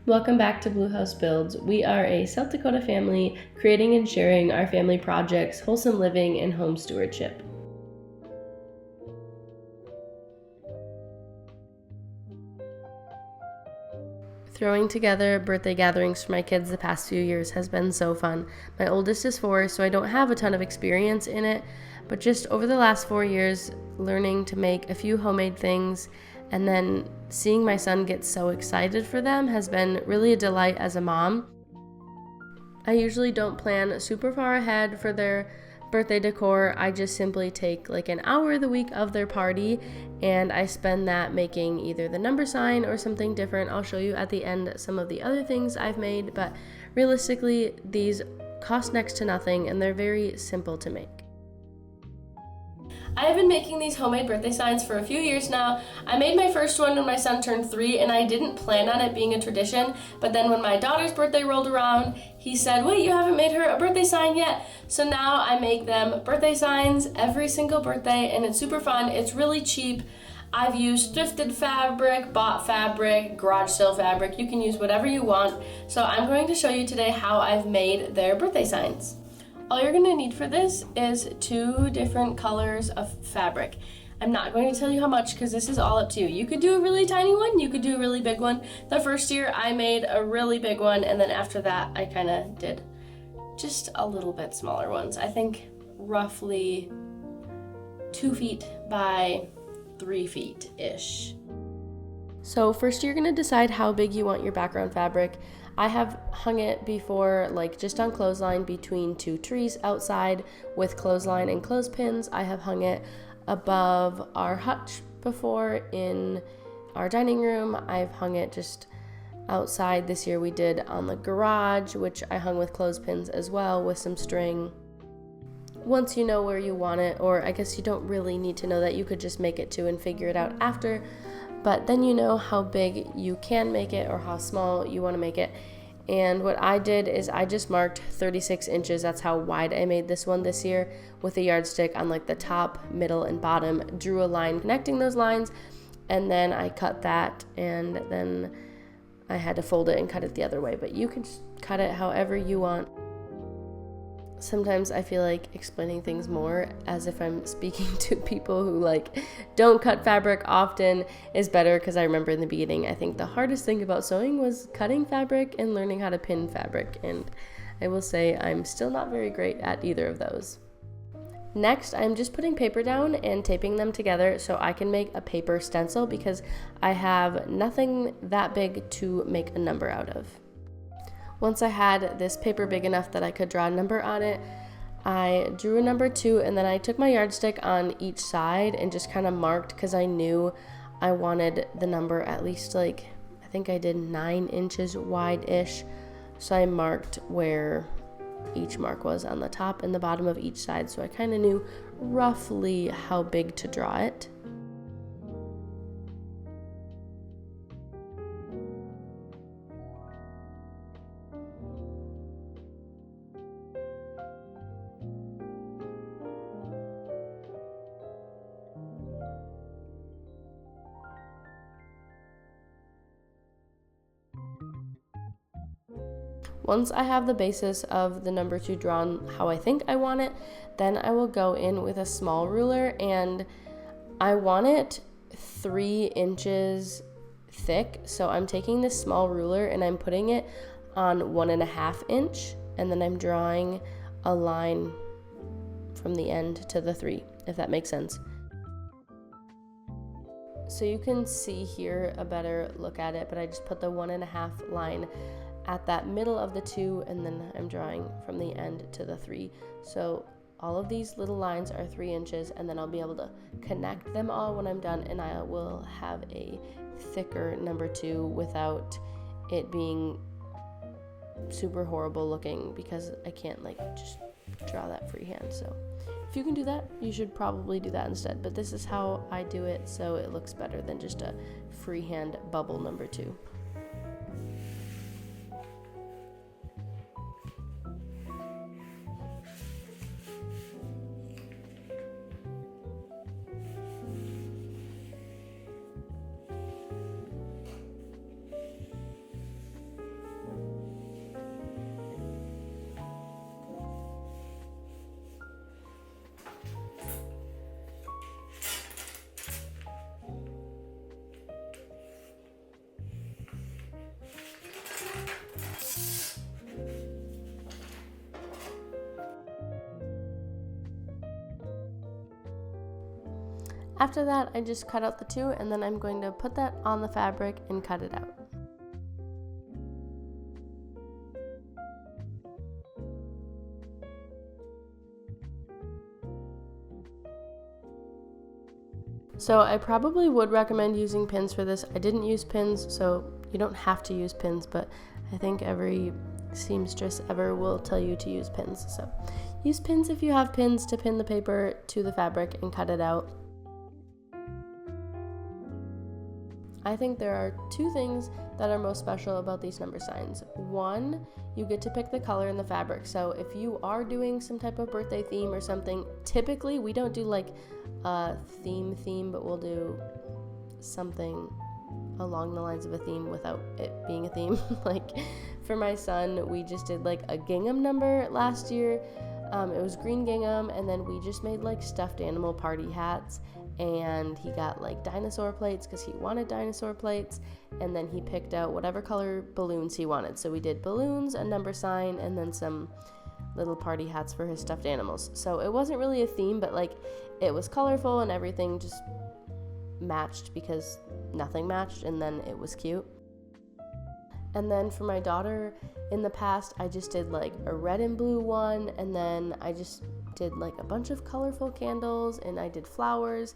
Welcome back to Blue House Builds. We are a South Dakota family creating and sharing our family projects, wholesome living, and home stewardship. Throwing together birthday gatherings for my kids the past few years has been so fun. My oldest is 4, so I don't have a ton of experience in it, but just over the last 4 years, learning to make a few homemade things and then seeing my son get so excited for them has been really a delight as a mom. I usually don't plan super far ahead for their birthday decor. I just simply take like an hour the week of their party and I spend that making either the number sign or something different. I'll show you at the end some of the other things I've made, but realistically, these cost next to nothing and they're very simple to make. I have been making these homemade birthday signs for a few years now. I made my first one when my son turned 3 and I didn't plan on it being a tradition, but then when my daughter's birthday rolled around, he said, "Wait, you haven't made her a birthday sign yet." So now I make them birthday signs every single birthday and it's super fun. It's really cheap. I've used thrifted fabric, bought fabric, garage sale fabric. You can use whatever you want. So I'm going to show you today how I've made their birthday signs. All you're going to need for this is 2 different colors of fabric. I'm not going to tell you how much because this is all up to you. You could do a really tiny one, you could do a really big one. The first year I made a really big one and then after that I kind of did just a little bit smaller ones. I think roughly 2 feet by 3 feet-ish. So first you're going to decide how big you want your background fabric. I have hung it before, like just on clothesline between 2 trees outside with clothesline and clothespins. I have hung it above our hutch before in our dining room. I've hung it just outside. This year we did on the garage, which I hung with clothespins as well with some string. Once you know where you want it, or I guess you don't really need to know that, you could just make it too and figure it out after. But then you know how big you can make it or how small you want to make it. And what I did is I just marked 36 inches. That's how wide I made this one this year with a yardstick on like the top, middle, and bottom. Drew a line connecting those lines, and then I cut that, and then I had to fold it and cut it the other way. But you can just cut it however you want. Sometimes I feel like explaining things more as if I'm speaking to people who like don't cut fabric often is better, because I remember in the beginning I think the hardest thing about sewing was cutting fabric and learning how to pin fabric, and I will say I'm still not very great at either of those. Next, I'm just putting paper down and taping them together so I can make a paper stencil because I have nothing that big to make a number out of. Once I had this paper big enough that I could draw a number on it, I drew a number 2, and then I took my yardstick on each side and just kind of marked, because I knew I wanted the number at least like, I think I did 9 inches wide-ish. So I marked where each mark was on the top and the bottom of each side, so I kind of knew roughly how big to draw it. Once I have the basis of the number 2 drawn how I think I want it, then I will go in with a small ruler, and I want it 3 inches thick. So I'm taking this small ruler and I'm putting it on 1.5 inch, and then I'm drawing a line from the end to the 3, if that makes sense. So you can see here a better look at it, but I just put the 1.5 line at that middle of the 2, and then I'm drawing from the end to the 3. So all of these little lines are 3 inches, and then I'll be able to connect them all when I'm done, and I will have a thicker number 2 without it being super horrible looking, because I can't like just draw that freehand. So if you can do that, you should probably do that instead, but this is how I do it, so it looks better than just a freehand bubble number 2. After that, I just cut out the two, and then I'm going to put that on the fabric and cut it out. So I probably would recommend using pins for this. I didn't use pins, so you don't have to use pins, but I think every seamstress ever will tell you to use pins. So use pins if you have pins to pin the paper to the fabric and cut it out. I think there are two things that are most special about these number signs. One, you get to pick the color in the fabric. So if you are doing some type of birthday theme or something, typically we don't do like a theme, but we'll do something along the lines of a theme without it being a theme. Like for my son, we just did like a gingham number last year. It was green gingham, and then we just made like stuffed animal party hats, and he got like dinosaur plates because he wanted dinosaur plates, and then he picked out whatever color balloons he wanted. So we did balloons, a number sign, and then some little party hats for his stuffed animals. So it wasn't really a theme, but like it was colorful and everything just matched because nothing matched, and then it was cute. And then for my daughter, in the past, I just did like a red and blue one, and then I just did like a bunch of colorful candles, and I did flowers.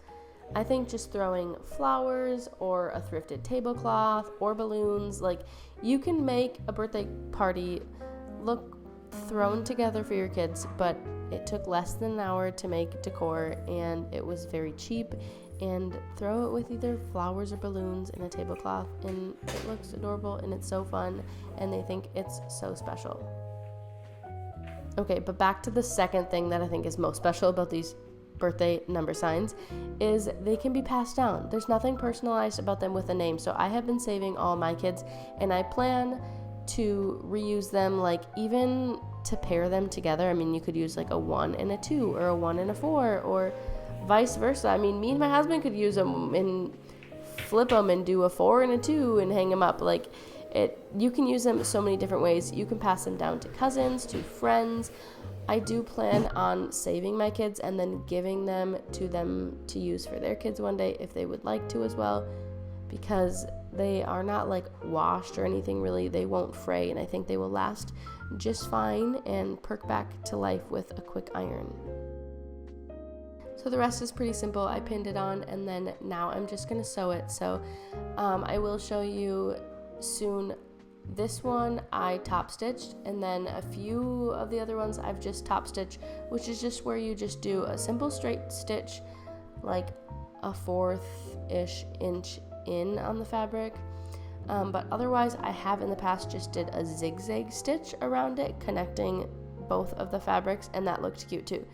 I think just throwing flowers or a thrifted tablecloth or balloons, like you can make a birthday party look thrown together for your kids, but it took less than an hour to make decor, and it was very cheap. And throw it with either flowers or balloons in a tablecloth, and it looks adorable, and it's so fun, and they think it's so special. Okay, but back to the second thing that I think is most special about these birthday number signs is they can be passed down. There's nothing personalized about them with a name. So I have been saving all my kids, and I plan to reuse them, like even to pair them together. I mean, you could use like a 1 and a 2 or a 1 and a 4 or vice versa. I mean, me and my husband could use them and flip them and do a 4 and a 2 and hang them up. Like you can use them so many different ways. You can pass them down to cousins, to friends. I do plan on saving my kids and then giving them to use for their kids one day if they would like to as well, because they are not like washed or anything really. They won't fray, and I think they will last just fine and perk back to life with a quick iron. So the rest is pretty simple. I pinned it on, and then now I'm just going to sew it. So I will show you soon. This one I top stitched, and then a few of the other ones I've just top stitched, which is just where you just do a simple straight stitch, like a 1/4-ish inch in on the fabric. But otherwise I have in the past just did a zigzag stitch around it, connecting both of the fabrics, and that looked cute too.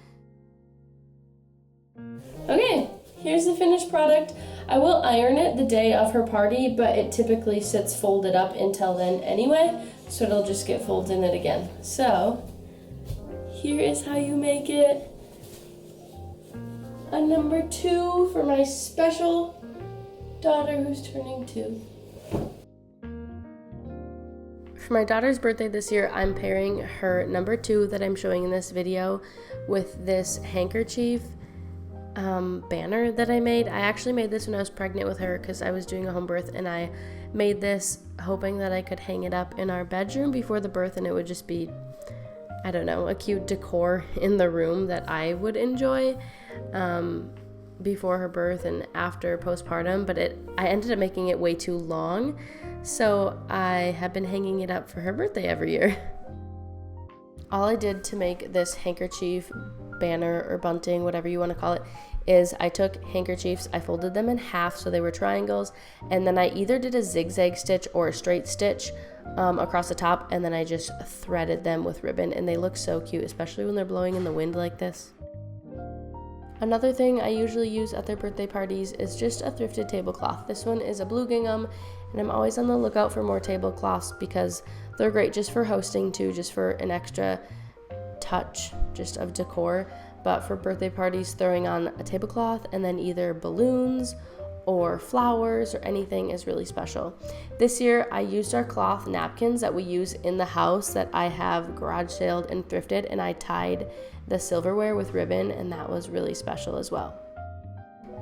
Okay, here's the finished product. I will iron it the day of her party, but it typically sits folded up until then anyway, so it'll just get folded in it again. So, here is how you make it. A number 2 for my special daughter who's turning 2. For my daughter's birthday this year, I'm pairing her number 2 that I'm showing in this video with this handkerchief banner that I made. I actually made this when I was pregnant with her because I was doing a home birth, and I made this hoping that I could hang it up in our bedroom before the birth, and it would just be, I don't know, a cute decor in the room that I would enjoy before her birth and after postpartum, but I ended up making it way too long, so I have been hanging it up for her birthday every year. All I did to make this handkerchief banner or bunting, whatever you want to call it, is I took handkerchiefs, I folded them in half so they were triangles, and then I either did a zigzag stitch or a straight stitch across the top, and then I just threaded them with ribbon, and they look so cute, especially when they're blowing in the wind like this. Another thing I usually use at their birthday parties is just a thrifted tablecloth. This one is a blue gingham, and I'm always on the lookout for more tablecloths because they're great just for hosting too, just for an extra touch just of decor. But for birthday parties, throwing on a tablecloth and then either balloons or flowers or anything is really special. This year I used our cloth napkins that we use in the house that I have garage saled and thrifted, and I tied the silverware with ribbon, and that was really special as well.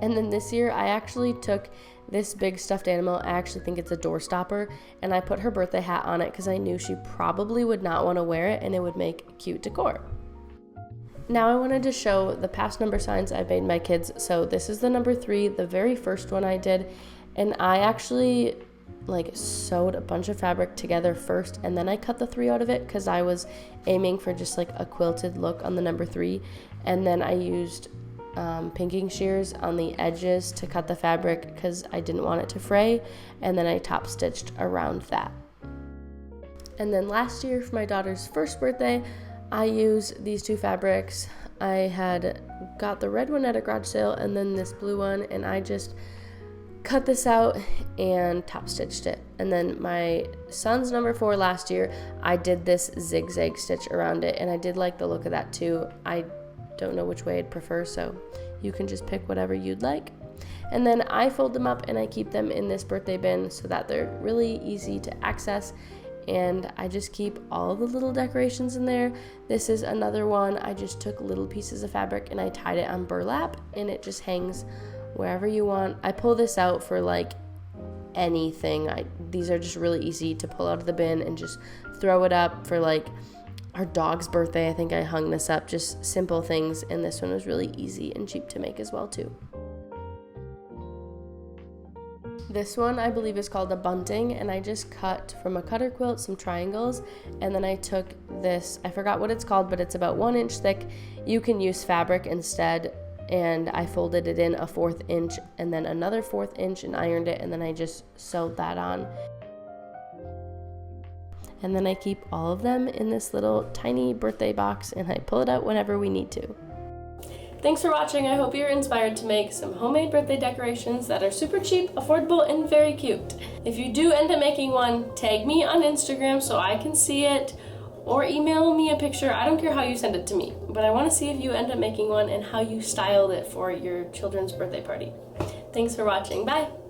And then this year I actually took this big stuffed animal, I actually think it's a door stopper, and I put her birthday hat on it because I knew she probably would not want to wear it and it would make cute decor. Now I wanted to show the past number signs I've made my kids. So this is the number 3, the very first one I did, and I actually sewed a bunch of fabric together first, and then I cut the 3 out of it because I was aiming for just a quilted look on the number 3, and then I used pinking shears on the edges to cut the fabric because I didn't want it to fray, and then I top stitched around that. And then last year for my daughter's first birthday, I used these 2 fabrics. I had got the red one at a garage sale and then this blue one, and I just cut this out and top stitched it. And then my son's number 4 last year, I did this zigzag stitch around it, and I did like the look of that too. I don't know which way I'd prefer, so you can just pick whatever you'd like. And then I fold them up and I keep them in this birthday bin so that they're really easy to access, and I just keep all the little decorations in there. This is another one. I just took little pieces of fabric and I tied it on burlap, and it just hangs wherever you want. I pull this out for anything. These are just really easy to pull out of the bin and just throw it up for our dog's birthday. I think I hung this up, just simple things, and this one was really easy and cheap to make as well too. This one I believe is called a bunting, and I just cut from a cutter quilt some triangles, and then I took this, I forgot what it's called, but it's about 1 inch thick. You can use fabric instead, and I folded it in a 1/4 inch and then another 1/4 inch and ironed it, and then I just sewed that on. And then I keep all of them in this little tiny birthday box, and I pull it out whenever we need to. Thanks for watching. I hope you're inspired to make some homemade birthday decorations that are super cheap, affordable, and very cute. If you do end up making one, tag me on Instagram so I can see it, or email me a picture. I don't care how you send it to me, but I want to see if you end up making one and how you styled it for your children's birthday party. Thanks for watching. Bye!